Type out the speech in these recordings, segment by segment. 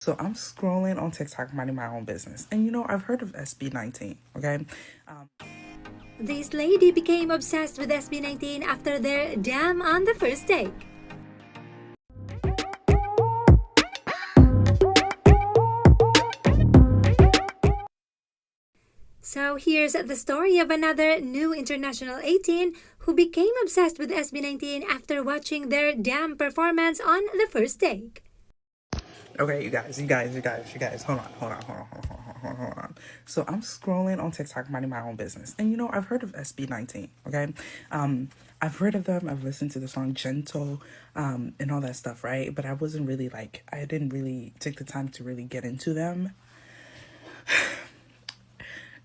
So I'm scrolling on TikTok, minding my own business. And I've heard of SB19, okay? This lady became obsessed with SB19 after their dam on the first take. So here's the story of another new international 18 who became obsessed with SB19 after watching their dam performance on the first take. Okay, you guys, hold on. So I'm scrolling on TikTok, minding my own business. And I've heard of SB19, okay? I've heard of them, I've listened to the song Gentle, and all that stuff, right? But I didn't really take the time to really get into them.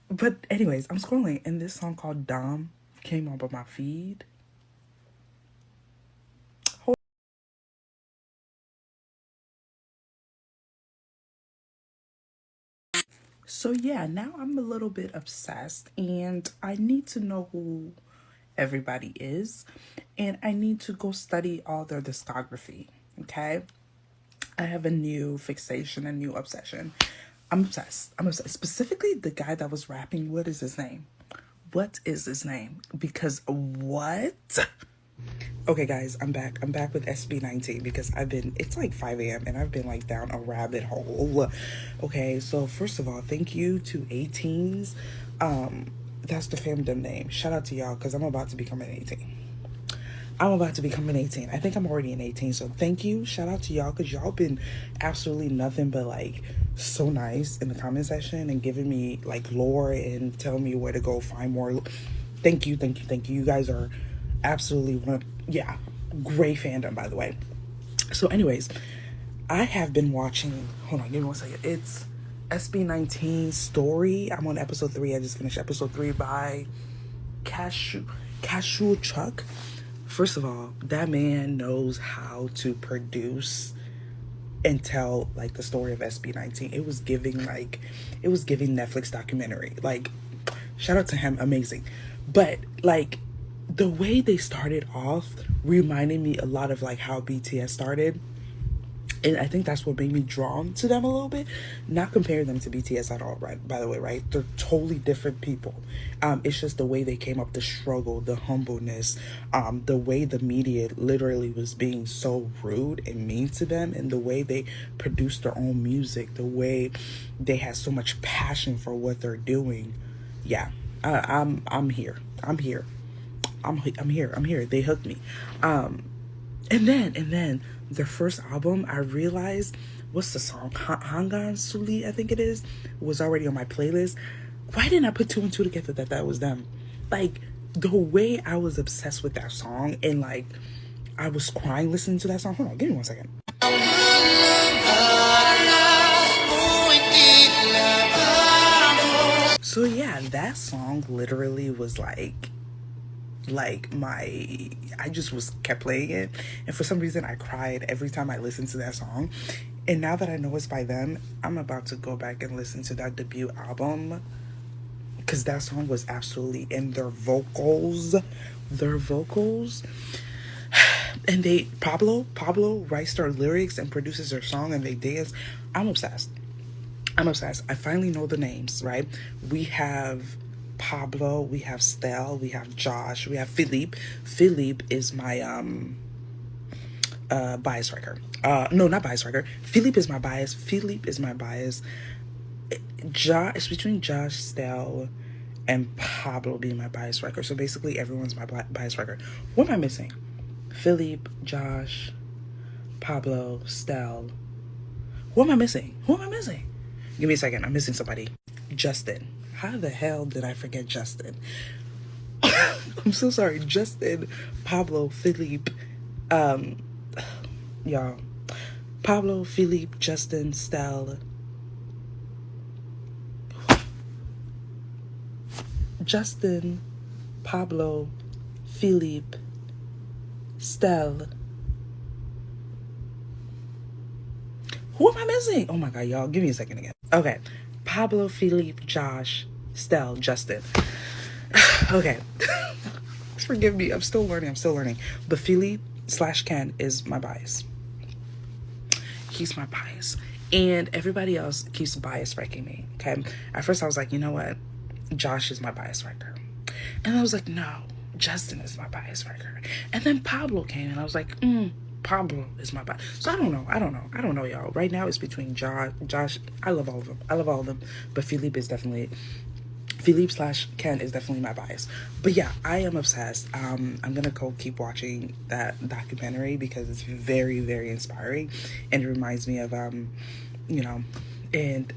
But anyways, I'm scrolling, and this song called Dom came up on my feed. So yeah, now I'm a little bit obsessed, and I need to know who everybody is, and I need to go study all their discography, okay? I have a new fixation, a new obsession. I'm obsessed. Specifically, the guy that was rapping, what is his name? What is his name? Because what? Okay, guys, I'm back. I'm back with SB19 because it's like 5 a.m. and I've been like down a rabbit hole. Okay, so first of all, thank you to 18s. That's the fandom name. Shout out to y'all because I'm about to become an 18. I think I'm already an 18, so thank you. Shout out to y'all because y'all been absolutely nothing but like so nice in the comment section and giving me like lore and telling me where to go find more. Thank you. You guys are absolutely great fandom, by the way. So anyways, I have been watching, hold on, give me 1 second. It's SB19 story. I'm on episode 3. I just finished episode 3 by Cashew Truck. First of all, that man knows how to produce and tell like the story of SB19. It was giving Netflix documentary. Like, shout out to him, amazing. But like the way they started off reminded me a lot of like how BTS started. And I think that's what made me drawn to them a little bit. Not comparing them to BTS at all, right? By the way, right? They're totally different people. It's just the way they came up, the struggle, the humbleness, the way the media literally was being so rude and mean to them, and the way they produced their own music, the way they had so much passion for what they're doing. Yeah, I'm here. They hooked me. And then their first album, I realized, what's the song? Hangan Suli, I think it is, was already on my playlist. Why didn't I put 2 and 2 together that was them? Like, the way I was obsessed with that song, and like, I was crying listening to that song. Hold on, give me 1 second. So yeah, that song literally was like I just kept playing it, and for some reason I cried every time I listened to that song. And now that I know it's by them, I'm about to go back and listen to that debut album because that song was absolutely in their vocals, and Pablo writes their lyrics and produces their song, and they dance. I'm obsessed. I finally know the names, right? We have Pablo, we have Stel, we have Josh, we have Philippe. Philippe is my bias wrecker. No, not bias wrecker. Philippe is my bias. It's between Josh, Stel, and Pablo being my bias wrecker. So basically everyone's my bias wrecker. What am I missing? Philippe, Josh, Pablo, Stel. Who am I missing? Give me a second. I'm missing somebody. Justin. How the hell did I forget Justin? I'm so sorry. Justin, Pablo, Philippe, y'all. Pablo, Philippe, Justin, Stel. Justin, Pablo, Philippe, Stel. Who am I missing? Oh my God, y'all. Give me a second again. Okay. Pablo, Philippe, Josh, Stel, Justin. Okay. Forgive me. I'm still learning. But Philippe /Ken is my bias. He's my bias. And everybody else keeps bias wrecking me, okay? At first I was like, you know what? Josh is my bias wrecker. And I was like, no, Justin is my bias wrecker. And then Pablo came and I was like, Pablo is my bias. So I don't know, y'all. Right now it's between Josh. I love all of them. But Philippe / Ken is definitely my bias. But yeah, I am obsessed. I'm gonna go keep watching that documentary because it's very, very inspiring, and it reminds me of you know, and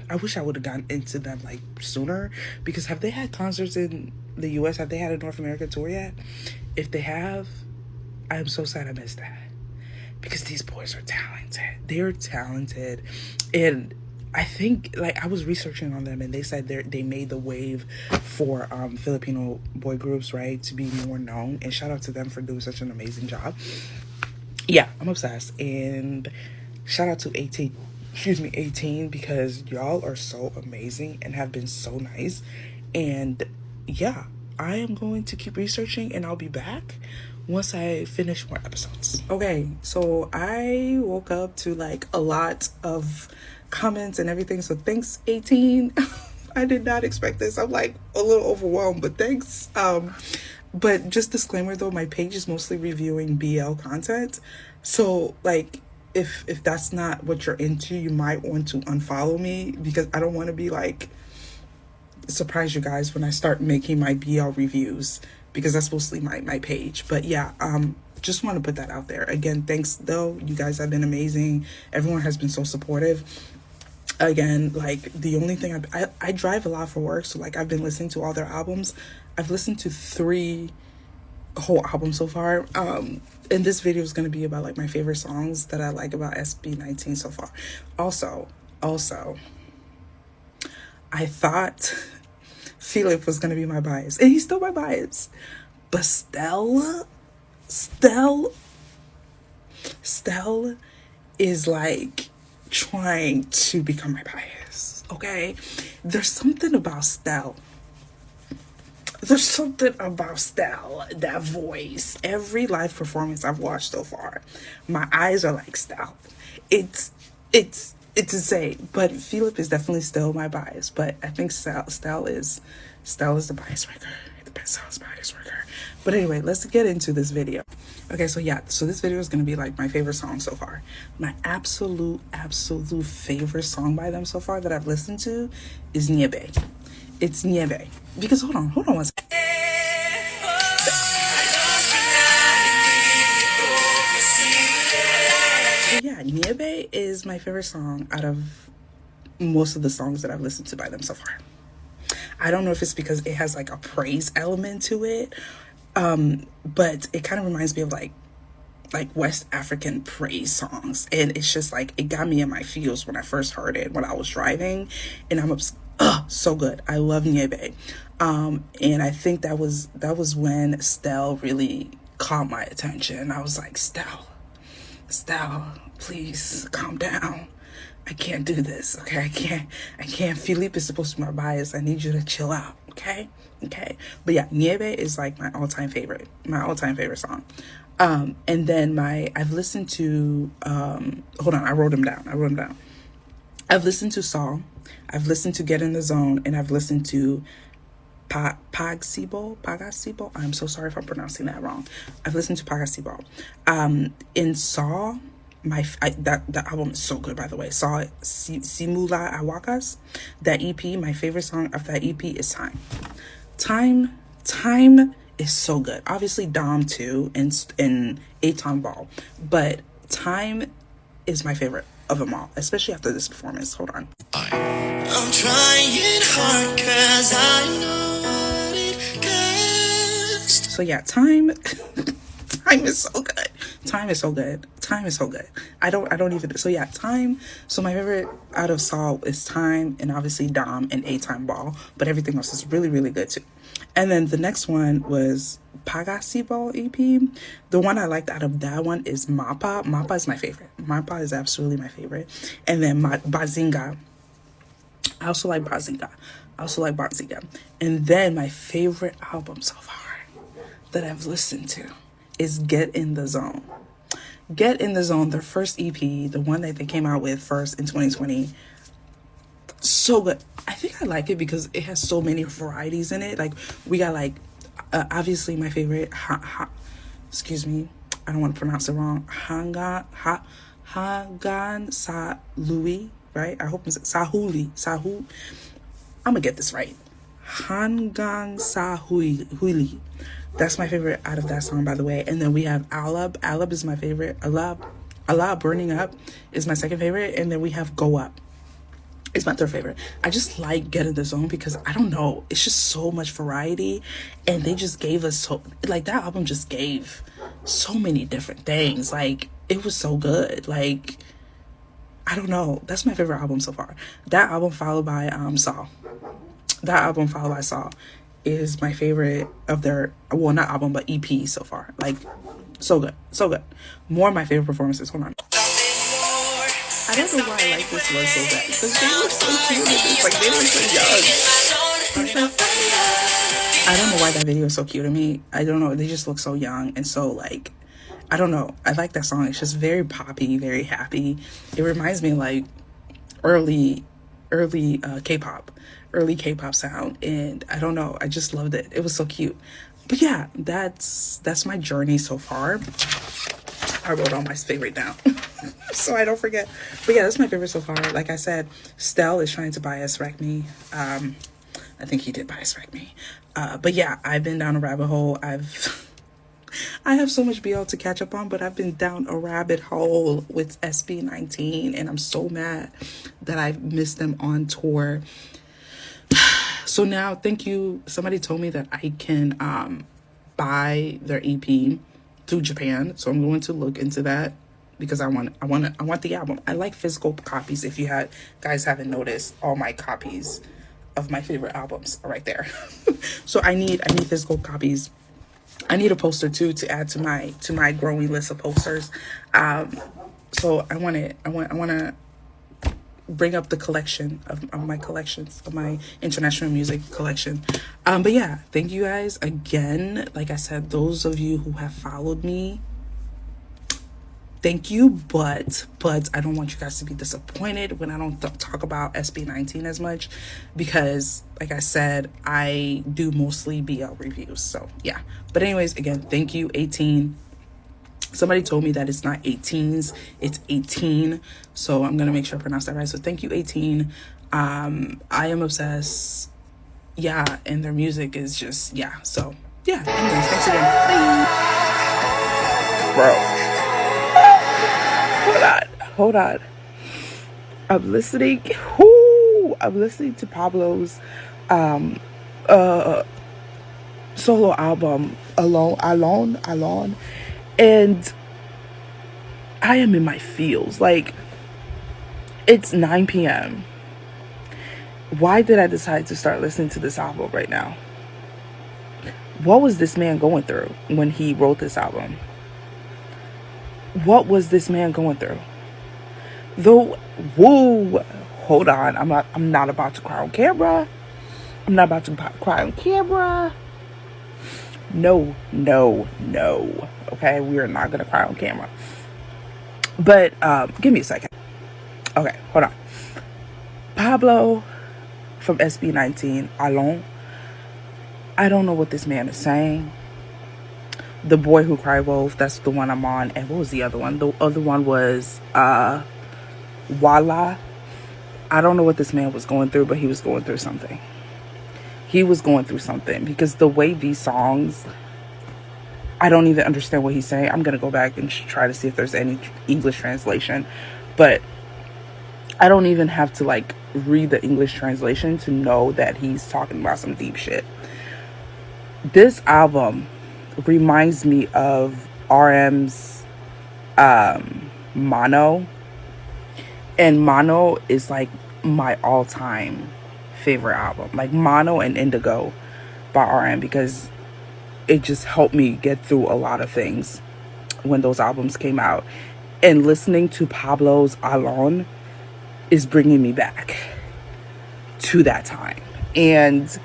I wish I would have gotten into them like sooner, because have they had concerts in the US? Have they had a North American tour yet? If they have, I am so sad I missed that, because these boys are talented. They're talented. And I think, like, I was researching on them, and they said they made the wave for Filipino boy groups, right, to be more known. And shout out to them for doing such an amazing job. Yeah, I'm obsessed. And shout out to 18, because y'all are so amazing and have been so nice. And yeah, I am going to keep researching, and I'll be back once I finish more episodes. Okay, so I woke up to like a lot of comments and everything, so thanks 18. I did not expect this. I'm like a little overwhelmed, but thanks. But just disclaimer though, my page is mostly reviewing BL content, so like if that's not what you're into, you might want to unfollow me, because I don't want to be like surprise you guys when I start making my BL reviews, because that's mostly my page. But yeah, just want to put that out there. Again, thanks though, you guys have been amazing. Everyone has been so supportive. Again, like, the only thing I drive a lot for work, so like I've been listening to all their albums. I've listened to 3 whole albums so far. And this video is going to be about like my favorite songs that I like about SB19 so far. Also, I thought Philip was going to be my bias, and he's still my bias. But Stell is like trying to become my bias, okay? There's something about Stell. That voice. Every live performance I've watched so far, my eyes are like Stell. It's insane. But Philip is definitely still my bias. But I think Stell is the bias wrecker. The best bias wrecker. But anyway, let's get into this video. Okay, so yeah, so this video is gonna be like my favorite song so far. My absolute favorite song by them so far that I've listened to is Niebe. It's Niebe. Because hold on one second. So yeah, Niebe is my favorite song out of most of the songs that I've listened to by them so far. I don't know if it's because it has like a praise element to it, but it kind of reminds me of like West African praise songs, and it's just like, it got me in my feels when I first heard it when I was driving, and I'm so good. I love Niebe. And I think that was when Stell really caught my attention. I was like, Stell, please calm down. I can't do this, okay? I can't. Philippe is supposed to be my bias. I need you to chill out, okay? But yeah, Niebe is like my all-time favorite song. And then I've listened to, hold on, I wrote them down. I've listened to Saul, I've listened to Get in the Zone, and I've listened to Pagasibo. I'm so sorry if I'm pronouncing that wrong. I've listened to Pagasibo. In Saul, that album is so good, by the way. Saw SIMULA WAKAS, that EP. My favorite song of that EP is Time is so good. Obviously Dom too, and Aton Ball, but Time is my favorite of them all, especially after this performance. Hold on. I'm trying hard 'cause I know what it costs. So yeah, Time is so good. Time is so good. I don't even, so yeah, Time. So my favorite out of Saul is Time, and obviously Dom and A-Time Ball, but everything else is really, really good too. And then the next one was Pagasibo EP. The one I liked out of that one is Mapa. Mapa is my favorite. Mapa is absolutely my favorite. And then Bazinga. I also like Bazinga. And then my favorite album so far that I've listened to is Get in the Zone. Get in the Zone, their first EP, the one that they came out with first in 2020. So good. I think I like it because it has so many varieties in it. Like, we got like, obviously my favorite, excuse me, I don't want to pronounce it wrong. Hangan Sa Louis, right? I hope it's Sahu. I'm gonna get this right. Hangang Sa Hui. That's my favorite out of that song, by the way. And then we have Alab. Alab is my favorite. Alab Burning Up is my second favorite. And then we have Go Up. It's my third favorite. I just like Get in the Zone because, I don't know, it's just so much variety. And they just gave us that album just gave so many different things. Like, it was so good. Like, I don't know. That's my favorite album so far. That album followed by Saw. That album followed by Saw is my favorite of their, well, not album, but EP so far. Like, so good. So good. More of my favorite performances. Hold on. I don't know why I like this one so bad, because they look so cute. It's like, they look so young. I don't know why that video is so cute to me. I don't know. They just look so young and so, like, I don't know. I like that song. It's just very poppy, very happy. It reminds me of, like, early K-pop, early K-pop sound. And I don't know. I just loved it. It was so cute. But yeah, that's my journey so far. I wrote all my favorite down so I don't forget. But yeah, that's my favorite so far. Like I said, Stell is trying to bias wreck me. I think he did bias wreck me. But yeah, I've been down a rabbit hole. I have so much BL to catch up on, but I've been down a rabbit hole with SB19, and I'm so mad that I missed them on tour. So now, thank you. Somebody told me that I can buy their EP through Japan, so I'm going to look into that because I want the album. I like physical copies. If you guys haven't noticed, all my copies of my favorite albums are right there. So I need physical copies. I need a poster too to add to my growing list of posters. So I want to bring up the collection of my collections, of my international music collection. But yeah, thank you guys again. Like I said, those of you who have followed me, thank you, but I don't want you guys to be disappointed when I don't talk about SB19 as much, because like I said, I do mostly BL reviews. So yeah, but anyways, again, thank you. 18. Somebody told me that it's not 18s, it's 18. So I'm going to make sure I pronounce that right. So thank you, 18. I am obsessed. Yeah, and their music is just, yeah. So yeah, anyways, thanks again. Bye. Bro. Hold on. I'm listening to Pablo's solo album, Alone. And I am in my feels. Like, it's 9 p.m. Why did I decide to start listening to this album right now? What was this man going through when he wrote this album? What was this man going through? Hold on. I'm not about to cry on camera. No. Okay, we are not gonna cry on camera. But give me a second. Okay, hold on. Pablo from SB19, Alone. I don't know what this man is saying. The Boy Who Cried Wolf, that's the one I'm on. And what was the other one? The other one was Wala. I don't know what this man was going through, but he was going through something. Because the way these songs, I don't even understand what he's saying. I'm going to go back and try to see if there's any English translation. But I don't even have to, like, read the English translation to know that he's talking about some deep shit. This album reminds me of RM's Mono. And Mono is, like, my all-time favorite album. Like, Mono and Indigo by RM, because it just helped me get through a lot of things when those albums came out. And listening to Pablo's Alone is bringing me back to that time. And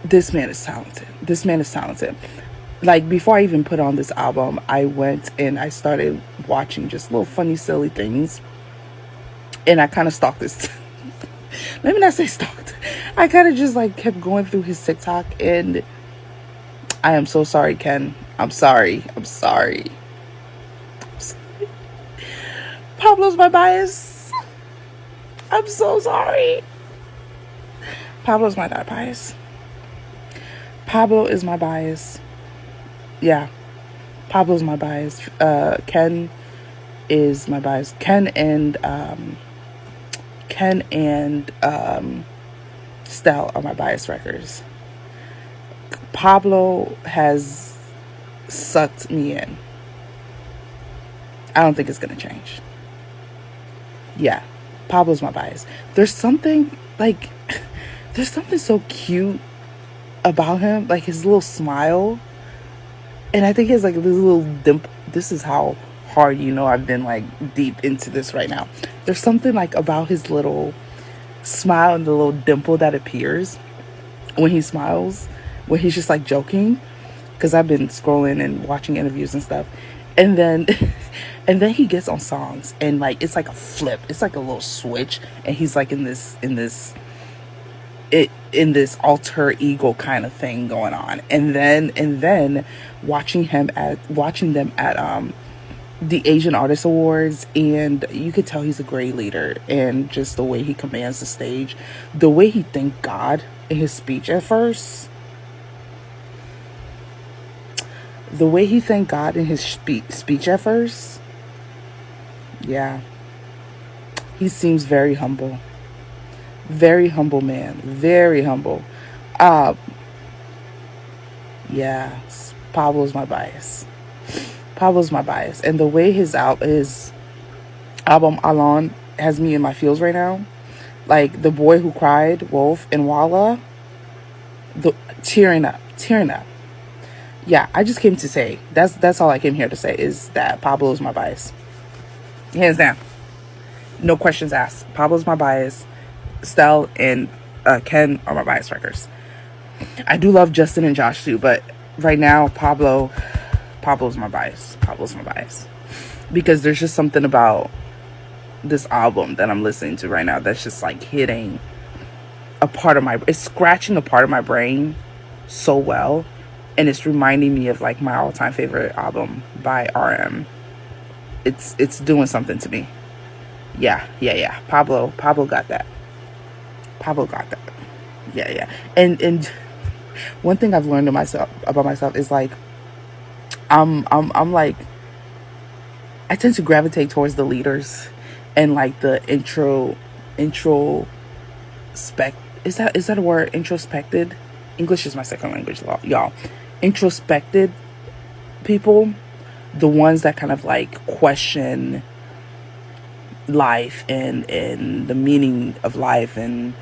this man is talented. like before I even put on this album, I went and I started watching just little funny silly things, and I kind of stalked this. Let me not say stalked. I kind of just like kept going through his TikTok, and I am so sorry, Ken. I'm sorry. Pablo's my bias. I'm so sorry. Pablo's my not bias. Pablo is my bias. Yeah. Pablo's my bias. Ken is my bias. Ken and Stell are my bias records. Pablo has sucked me in. I don't think it's gonna change. Yeah, Pablo's my bias. There's something so cute about him, like his little smile, and I think he has like this little dimple. This is how hard I've been like deep into this right now. There's something like about his little smile and the little dimple that appears when he smiles, when he's just like joking, because I've been scrolling and watching interviews and stuff, and then and then he gets on songs and like it's like a flip, it's like a little switch, and he's like in this alter ego kind of thing going on, and then watching them at the Asian Artist Awards, and you could tell he's a great leader, and just the way he commands the stage, the way he thanked God in his speech at first, yeah, he seems very humble man, very humble. Yeah, Pablo's my bias. And the way his album Alon has me in my feels right now, like The Boy Who Cried Wolf and Walla, tearing up. Yeah, I just came to say that's all I came here to say, is that Pablo is my bias, hands down, no questions asked. Pablo's my bias. Stell and Ken are my bias records. I do love Justin and Josh too, but right now Pablo's my bias. Because there's just something about this album that I'm listening to right now that's just like hitting it's scratching a part of my brain so well, and it's reminding me of like my all-time favorite album by RM. It's doing something to me. Yeah. Pablo got that. Yeah. And one thing I've learned about myself is like I'm like, I tend to gravitate towards the leaders and like the is that a word? Introspected. English is my second language, y'all. Introspected people, the ones that kind of like question life and the meaning of life and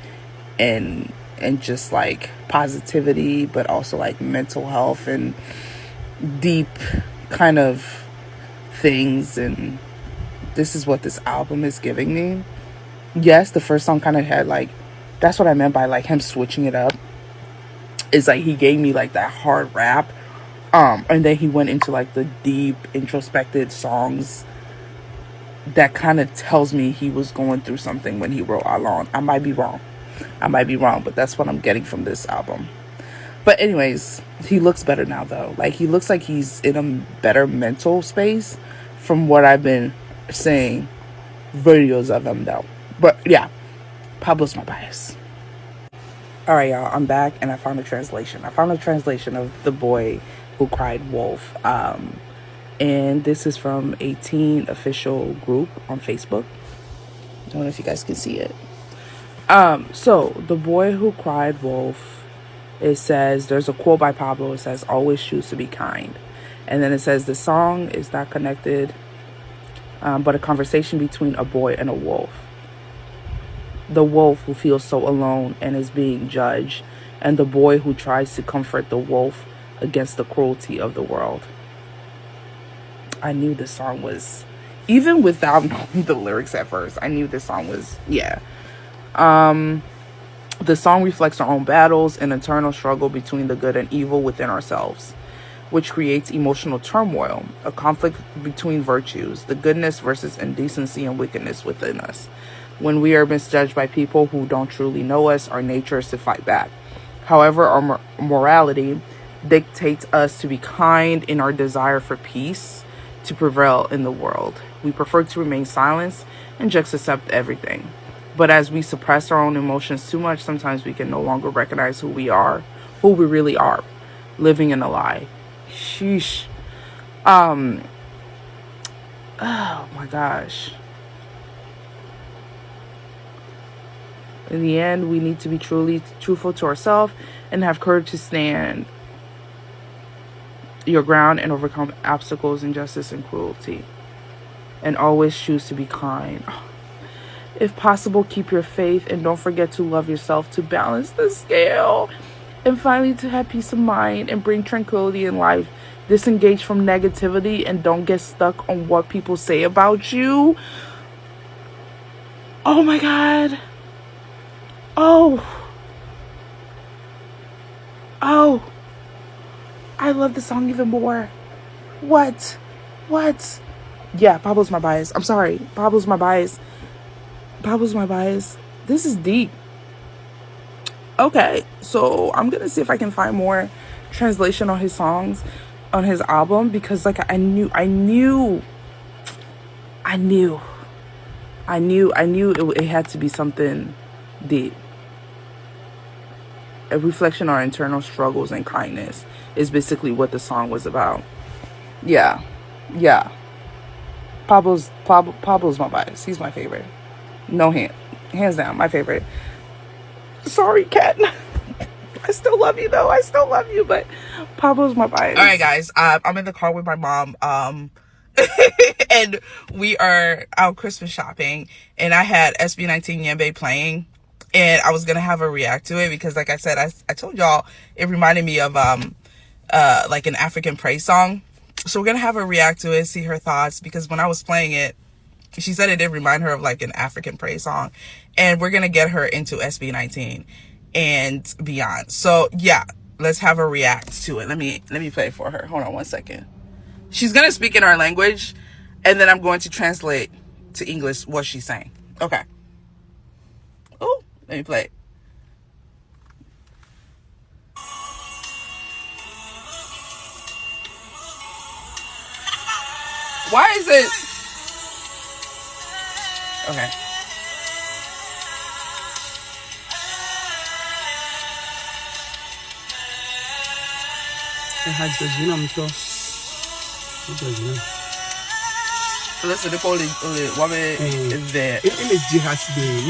just like positivity, but also like mental health and deep kind of things. And this is what this album is giving me. Yes, the first song kind of had like, that's what I meant by like him switching it up. It's like he gave me like that hard rap, and then he went into like the deep introspective songs that kind of tells me he was going through something when he wrote Alone. I might be wrong, but that's what I'm getting from this album. But anyways, he looks better now though. Like he looks like he's in a better mental space from what I've been seeing videos of him though. But yeah, Pablo's my bias. All right, y'all, I'm back and I found a translation. Of The Boy Who Cried Wolf. And this is from a teen official group on Facebook. I don't know if you guys can see it. So The Boy Who Cried Wolf, it says, there's a quote by Pablo. It says, always choose to be kind. And then it says, the song is not connected, but a conversation between a boy and a wolf. The wolf who feels so alone and is being judged, and the boy who tries to comfort the wolf against the cruelty of the world. I knew this song was, even without knowing the lyrics at first, I knew this song was, yeah. The song reflects our own battles and internal struggle between the good and evil within ourselves. which creates emotional turmoil, a conflict between virtues, the goodness versus indecency and wickedness within us. When we are misjudged by people who don't truly know us, our nature is to fight back. However, our morality dictates us to be kind in our desire for peace to prevail in the world. We prefer to remain silent and just accept everything. But as we suppress our own emotions too much, sometimes we can no longer recognize who we really are, living in a lie. Sheesh. Oh my gosh. In the end, we need to be truly truthful to ourselves and have courage to stand your ground and overcome obstacles, injustice, and cruelty. And always choose to be kind. If possible, keep your faith and don't forget to love yourself to balance the scale. And finally, to have peace of mind and bring tranquility in life. Disengage from negativity and don't get stuck on what people say about you. Oh my God. Oh, I love the song even more. What? Yeah, Pablo's my bias. I'm sorry. Pablo's my bias. This is deep. Okay, so I'm gonna see if I can find more translation on his songs, on his album, because like I knew it had to be something deep. A reflection on our internal struggles and kindness is basically what the song was about. Yeah. Pablo's my bias. He's my favorite. No hands down, my favorite. Sorry, Kat. I still love you though. But Pablo's my bias. All right, guys. I'm in the car with my mom. And we are out Christmas shopping, and I had SB19 Yembe playing. And I was going to have her react to it because, like I said, I told y'all it reminded me of like an African praise song. So we're going to have her react to it, see her thoughts, because when I was playing it, she said it did remind her of like an African praise song. And we're going to get her into SB19 and beyond. So yeah, let's have her react to it. Let me play it for her. Hold on one second. She's going to speak in our language, and then I'm going to translate to English what she's saying. Okay. Oh. Let me play it. Why is it? Okay. Listen, the Polish woman is there. Yeah.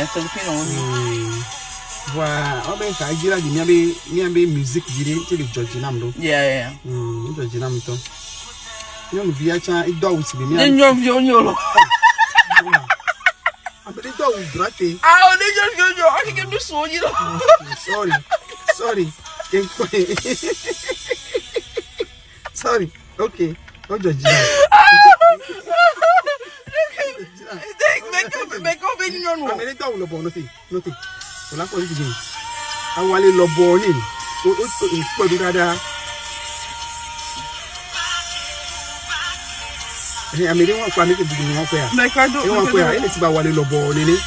Filipino. Voilà, on ka jira di miabe music jiri te George Namdo. Yeah. George Namdo. You know via cha it do with me. Nyo nyolo. I'm the do grate. Ah, nyo. I can do so, you know. Sorry. Sorry. Okay. Oh George. Make up in your no. I'm the do lo nothing. Ola ko ni gbe awale lo bo ni o pẹ̀lú dada amere won pa mi ke dudu won pe a me ka do won pe a ele ti ba wale lo bo ni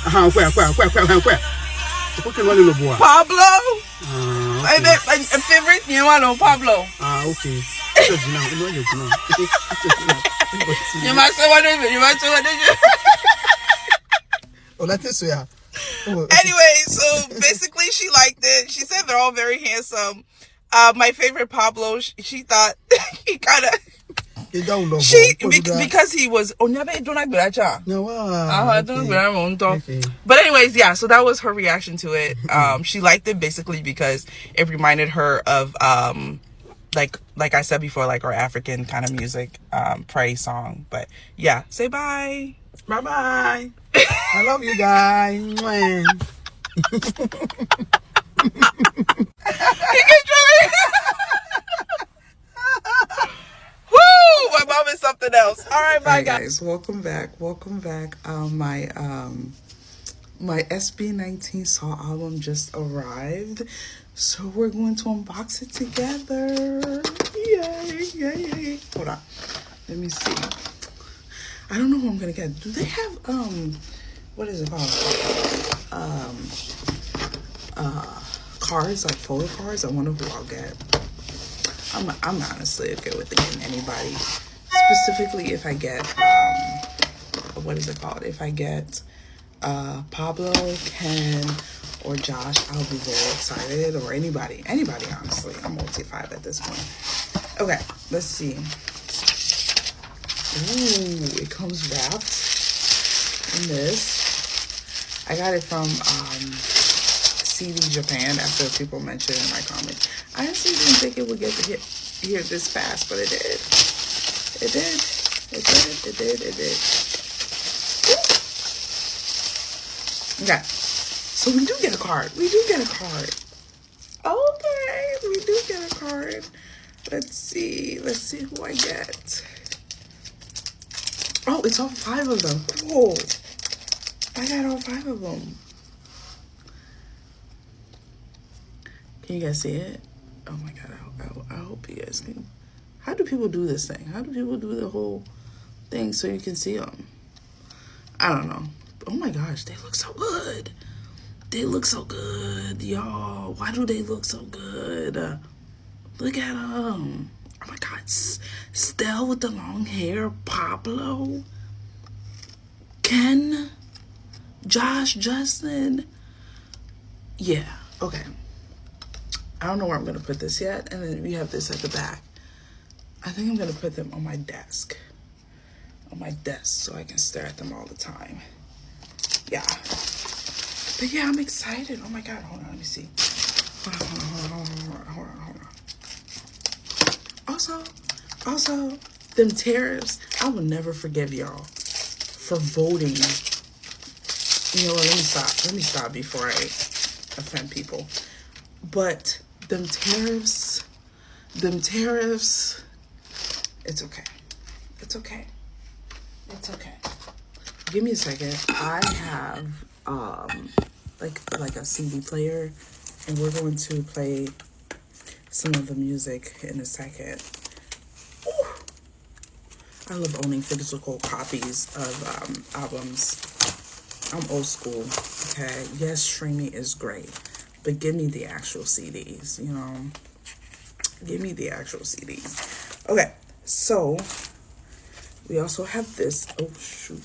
aha pe o ke wale lo bo a Pablo a favorite you want Pablo okay you must say what Ola te so ya. Anyway, so basically she liked it. She said they're all very handsome. My favorite Pablo, she thought he kind of because he was but anyways, yeah, so that was her reaction to it. She liked it basically because it reminded her of like I said before, like our African kind of music praise song. But yeah, say bye. Bye-bye. I love you guys. Mwah. Woo! My mom is something else. All right, bye guys. Welcome back. Welcome back. My SB19 Saw album just arrived, so we're going to unbox it together. Yay! Yay! Hold on. Let me see. I don't know who I'm gonna get. Do they have what is it called? Cards, like photo cards? I wonder who I'll get. I'm honestly okay with getting anybody. Specifically if I get what is it called? If I get Pablo, Ken, or Josh, I'll be very excited. Or anybody honestly. I'm multi-5 at this point. Okay, let's see. Ooh, it comes wrapped in this. I got it from CD Japan after people mentioned in my comments. I honestly didn't think it would get to here this fast, but it did. It did. It did. Okay, so we do get a card. Okay, we do get a card. Let's see who I get. Oh, it's all 5 of them. Cool. I got all 5 of them. Can you guys see it? Oh my god, I hope you guys can. How do people do this thing? How do people do the whole thing so you can see them? I don't know. Oh my gosh, they look so good. They look so good, y'all. Why do they look so good? Look at them. Oh my god. Stell with the long hair. Pablo. Ken. Josh. Justin. Yeah. Okay. I don't know where I'm going to put this yet. And then we have this at the back. I think I'm going to put them on my desk. So I can stare at them all the time. Yeah. But yeah, I'm excited. Oh my god. Hold on. Let me see. Hold on. Also, them tariffs, I will never forgive y'all for voting. You know what, let me stop before I offend people. But them tariffs, it's okay. Give me a second. I have like a CD player, and we're going to play some of the music in a second. Ooh. I love owning physical copies of albums. I'm old school, okay? Yes, streaming is great, but give me the actual CDs, you know? Give me the actual CDs. Okay, so we also have this. Oh, shoot.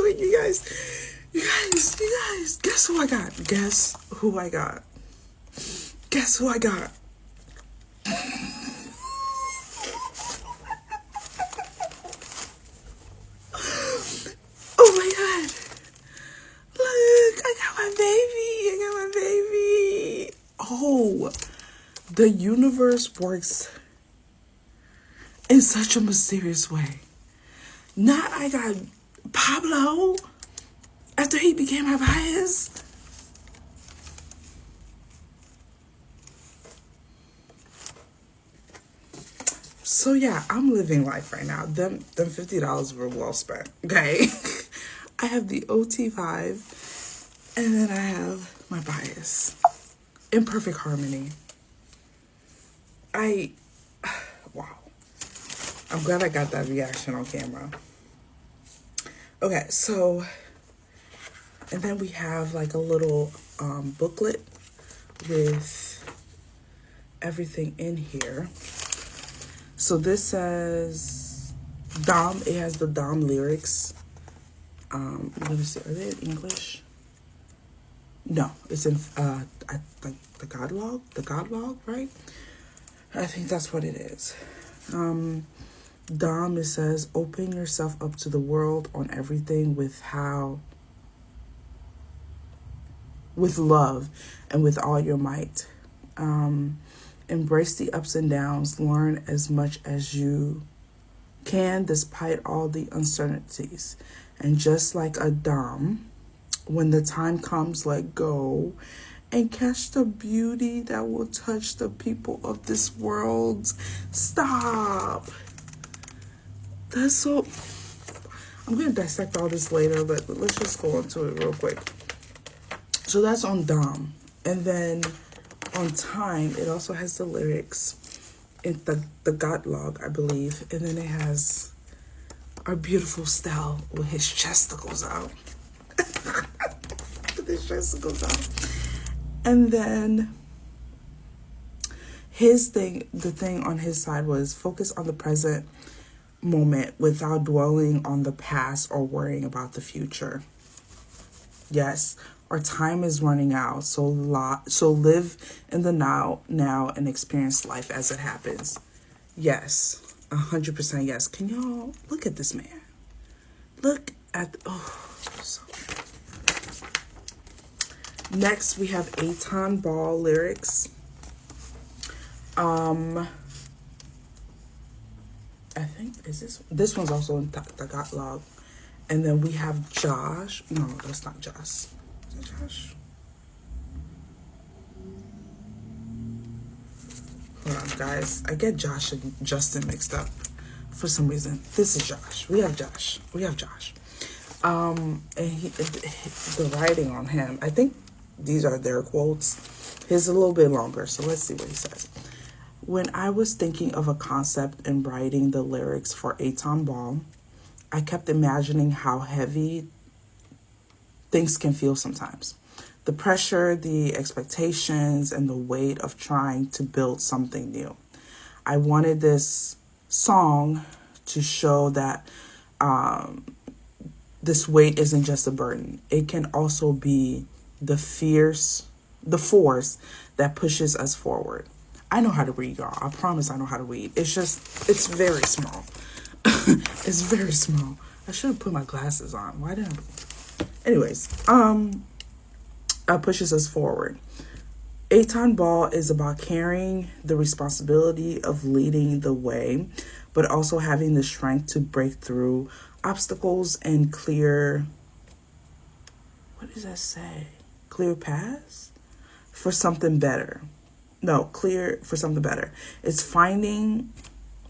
Wait, you guys, guess who I got? Oh my god. Look, I got my baby. Oh, the universe works in such a mysterious way. Not I got Pablo after he became my bias. So yeah, I'm living life right now. Them $50 were well spent. Okay. I have the OT5 and then I have my bias in perfect harmony. Wow. I'm glad I got that reaction on camera. Okay, so, and then we have like a little booklet with everything in here. So this says Dom, it has the Dom lyrics. Let me see, are they in English? No, it's in like the Godlog, right? I think that's what it is. Dom, it says, open yourself up to the world on everything with love and with all your might. Embrace the ups and downs. Learn as much as you can despite all the uncertainties. And just like a dam, when the time comes, let go and catch the beauty that will touch the people of this world. Stop. That's so... I'm going to dissect all this later, but let's just go into it real quick. So that's on Dom. And then on Time, it also has the lyrics in the God log, I believe. And then it has our beautiful Stell with his chesticles out. With his chesticles out. And then the thing on his side was focus on the present moment without dwelling on the past or worrying about the future. Yes, our time is running out, so live in the now and experience life as it happens. Yes, 100% yes. Can y'all look at this man? Look at so. Next, we have Aton Ball lyrics. I think, is this one's also in the God log. And then we have Josh. No, that's not Josh. Is it Josh? Hold on, guys. I get Josh and Justin mixed up for some reason. This is Josh. We have Josh. And the writing on him, I think these are their quotes. His a little bit longer, so let's see what he says. When I was thinking of a concept and writing the lyrics for Aton Ball, I kept imagining how heavy things can feel sometimes. The pressure, the expectations, and the weight of trying to build something new. I wanted this song to show that this weight isn't just a burden. It can also be the force that pushes us forward. I know how to read, y'all. I promise I know how to read. It's very small. It's very small. I should have put my glasses on. Why didn't I? Anyways, pushes us forward. Aton Ball is about carrying the responsibility of leading the way, but also having the strength to break through obstacles and clear, what does that say? Clear paths for something better. No, clear for something better. It's finding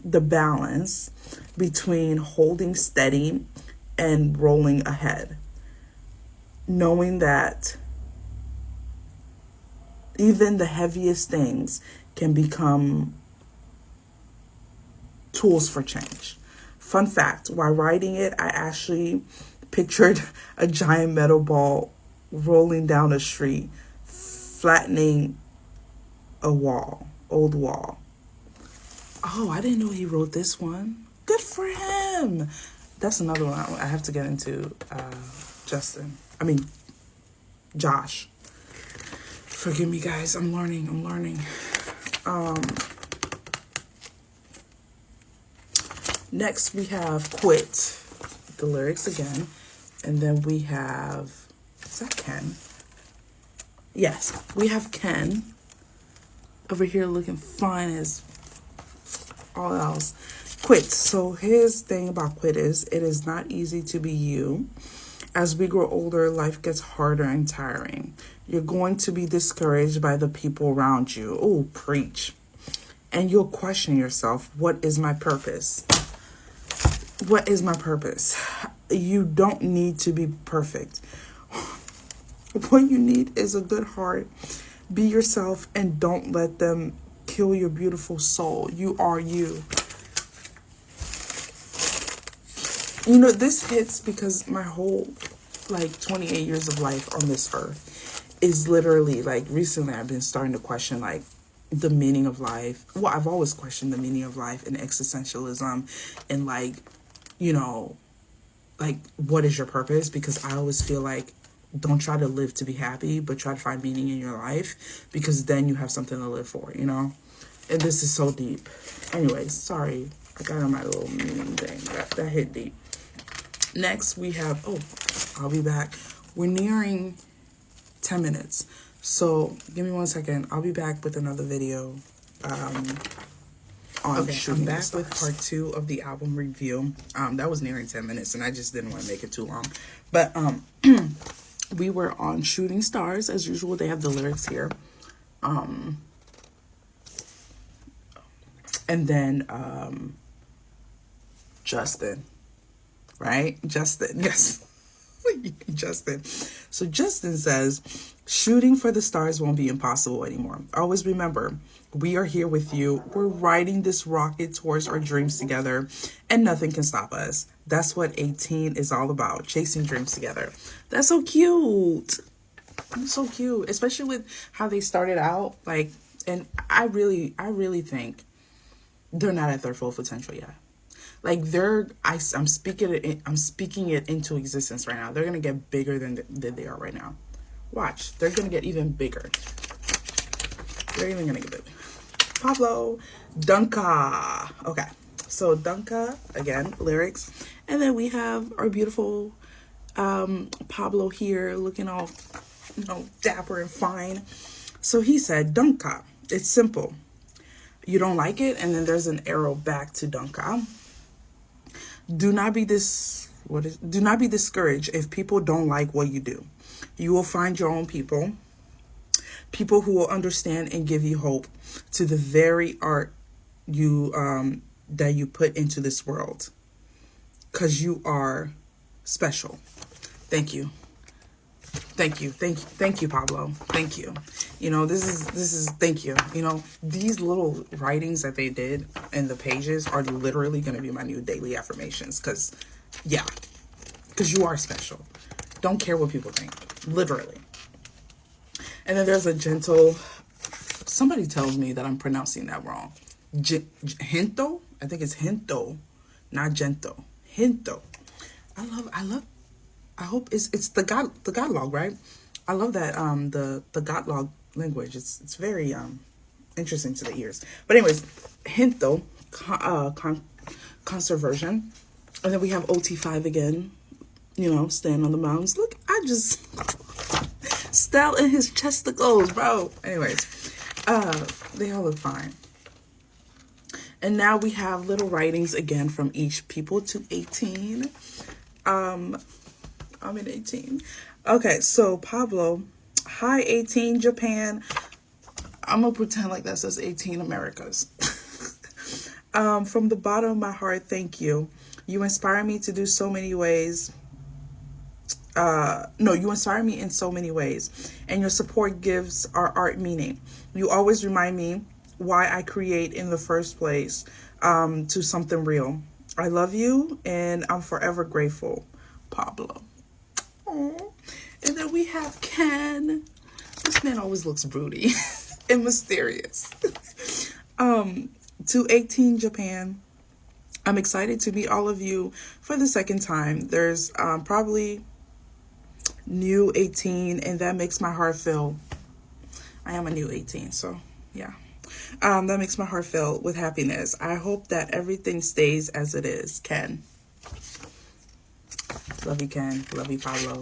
the balance between holding steady and rolling ahead. Knowing that even the heaviest things can become tools for change. Fun fact, while writing it, I actually pictured a giant metal ball rolling down a street, flattening a old wall. Oh, I didn't know he wrote this one. Good for him. That's another one I have to get into. Josh. Forgive me, guys. I'm learning. Next, we have Quit. The lyrics again. And then we have... Is that Ken? Yes, we have Ken over here looking fine as all else. Quit. So his thing about quit is, it is not easy to be you. As we grow older, life gets harder and tiring. You're going to be discouraged by the people around you. Oh, preach. And you'll question yourself, what is my purpose? What is my purpose? You don't need to be perfect. What you need is a good heart. Be yourself and don't let them kill your beautiful soul. You are you. You know, this hits because my whole 28 years of life on this earth is literally recently I've been starting to question the meaning of life. Well, I've always questioned the meaning of life and existentialism and what is your purpose? Because I always feel don't try to live to be happy, but try to find meaning in your life, because then you have something to live for, And this is so deep. Anyways, sorry. I got on my little meaning thing. That hit deep. Next, we have... Oh, I'll be back. We're nearing 10 minutes. So give me 1 second. I'll be back with another video. I'm back with part 2 of the album review. That was nearing 10 minutes, and I just didn't want to make it too long. But we were on Shooting Stars as usual. They have the lyrics here. And then Justin, right? Justin, yes. Justin. So Justin says, shooting for the stars won't be impossible anymore. Always remember, we are here with you. We're riding this rocket towards our dreams together, and nothing can stop us. That's what 18 is all about, chasing dreams together. That's so cute. That's so cute, especially with how they started out. Like, and I really think they're not at their full potential yet. Like I'm speaking it into existence right now. They're gonna get bigger than they are right now. Watch, they're gonna get even bigger. They're even gonna get bigger. Pablo, Dunka. Okay, so Dunka again, lyrics, and then we have our beautiful Pablo here, looking all dapper and fine. So he said, Dunka. It's simple. You don't like it, and then there's an arrow back to Dunka. Do not be discouraged if people don't like what you do. You will find your own people who will understand and give you hope to the very art you that you put into this world, because you are special. Thank you, Pablo. Thank you. This is thank you. These little writings that they did in the pages are literally going to be my new daily affirmations, because you are special. Don't care what people think, literally. And then there's a gentle, somebody tells me that I'm pronouncing that wrong. Hinto? I think it's Hinto, not Gento. Hinto. I hope it's the God log, right? I love that the God log language. It's very interesting to the ears. But anyways, Hinto, concert version. And then we have OT5 again, stand on the mountains. Look, I just Stell in his chesticles, bro. Anyways, they all look fine. And now we have little writings again from each people to 18. I'm in 18. Okay, so Pablo, hi 18 Japan. I'm gonna pretend like that says 18 Americas. From the bottom of my heart, thank you. You inspire me to do so many ways. You inspire me in so many ways, and your support gives our art meaning. You always remind me why I create in the first place, to something real. I love you, and I'm forever grateful, Pablo. Aww. And then we have Ken. This man always looks broody and mysterious. To 18 Japan. I'm excited to meet all of you for the second time. There's probably new 18, and that makes my heart fill. I am a new 18, so yeah. That makes my heart fill with happiness. I hope that everything stays as it is, Ken. Love you, Ken. Love you, Pablo.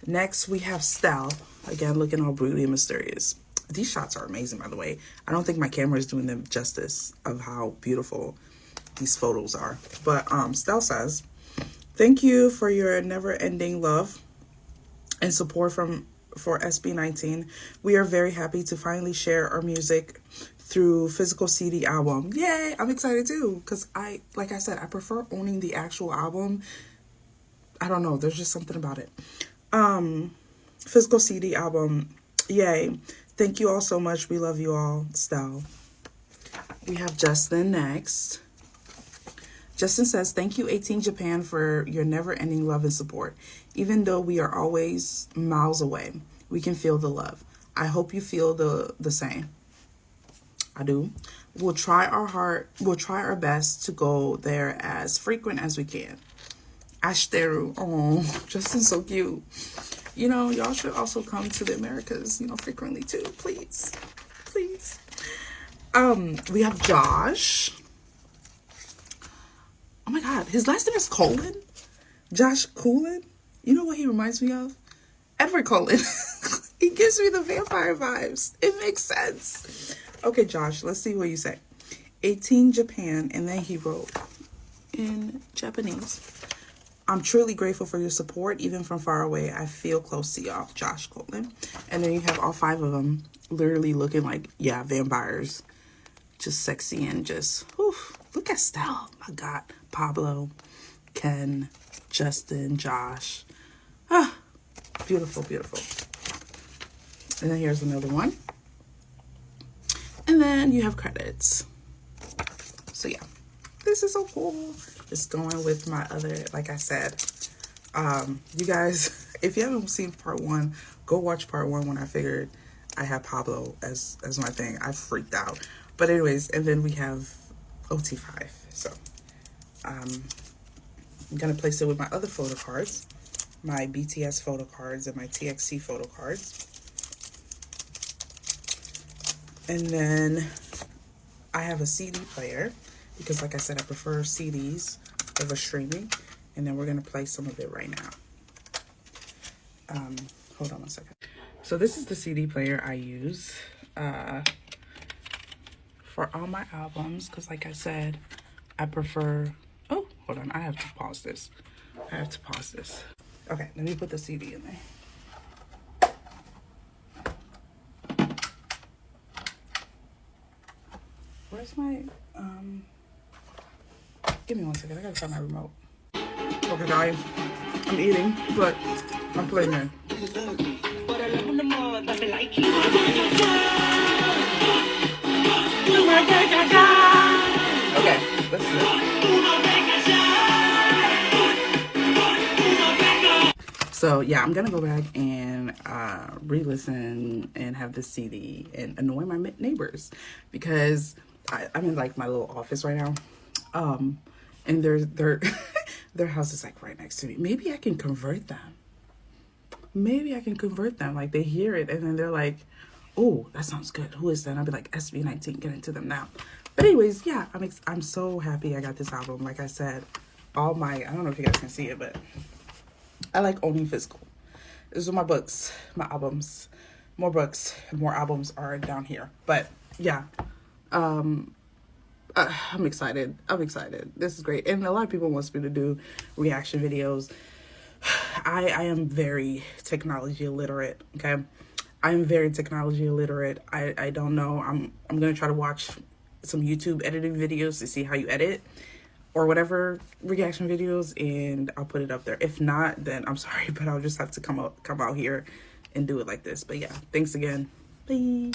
Next, we have Stell. Again, looking all broody and mysterious. These shots are amazing, by the way. I don't think my camera is doing them justice of how beautiful these photos are. But Stell says, thank you for your never-ending love and support for SB19. We are very happy to finally share our music through physical CD album. Yay! I'm excited too, because like I said, I prefer owning the actual album. I don't know, there's just something about it. Physical CD album. Yay. Thank you all so much. We love you all. Stell. We have Justin next. Justin says, thank you 18 Japan for your never-ending love and support. Even though we are always miles away, we can feel the love. I hope you feel the same. I do. We'll try our best to go there as frequent as we can. Ashteru. Oh, Justin's so cute. Y'all should also come to the Americas, frequently too. Please. Please. We have Josh. Oh my God, his last name is Colin. Josh Coolin. You know what he reminds me of? Edward Cullen. He gives me the vampire vibes. It makes sense. Okay, Josh, let's see what you say. 18 Japan, and then he wrote in Japanese. I'm truly grateful for your support, even from far away. I feel close to y'all, Josh Colton. And then you have all 5 of them literally looking like, yeah, vampires. Just sexy and just, whew, look at Stella. My God. Pablo, Ken, Justin, Josh. Ah, beautiful, beautiful. And then here's another one. And then you have credits. So yeah, this is so cool. It's going with my other, like I said, you guys, if you haven't seen part 1, go watch part 1 when I figured I had Pablo as my thing. I freaked out. But anyways, and then we have OT5. So I'm gonna place it with my other photo cards, my BTS photo cards and my TXT photo cards. And then I have a CD player because, like I said, I prefer CDs over streaming. And then we're gonna play some of it right now. Hold on one second. So this is the CD player I use for all my albums because, like I said, I prefer. Oh, hold on. I have to pause this. Okay, let me put the CD in there. Where's my, give me one second. I gotta find my remote. Okay, guys. I'm eating, but I'm playing it. Okay, let's do it. So yeah, I'm gonna go back and re-listen and have this CD and annoy my neighbors because I'm in like my little office right now, and their house is like right next to me. Maybe I can convert them. Like they hear it and then they're like, "Oh, that sounds good. Who is that?" And I'll be like, "SB19, get into them now." But anyways, yeah, I'm so happy I got this album. Like I said, I don't know if you guys can see it, but I like owning physical. These are my books, my albums. More books, more albums are down here. But yeah, I'm excited. This is great. And a lot of people want me to do reaction videos. I am very technology illiterate, okay? I am very technology illiterate. I don't know. I'm going to try to watch some YouTube editing videos to see how you edit or whatever reaction videos, and I'll put it up there. If not, then I'm sorry, but I'll just have to come out here and do it like this. But yeah, thanks again. Bye.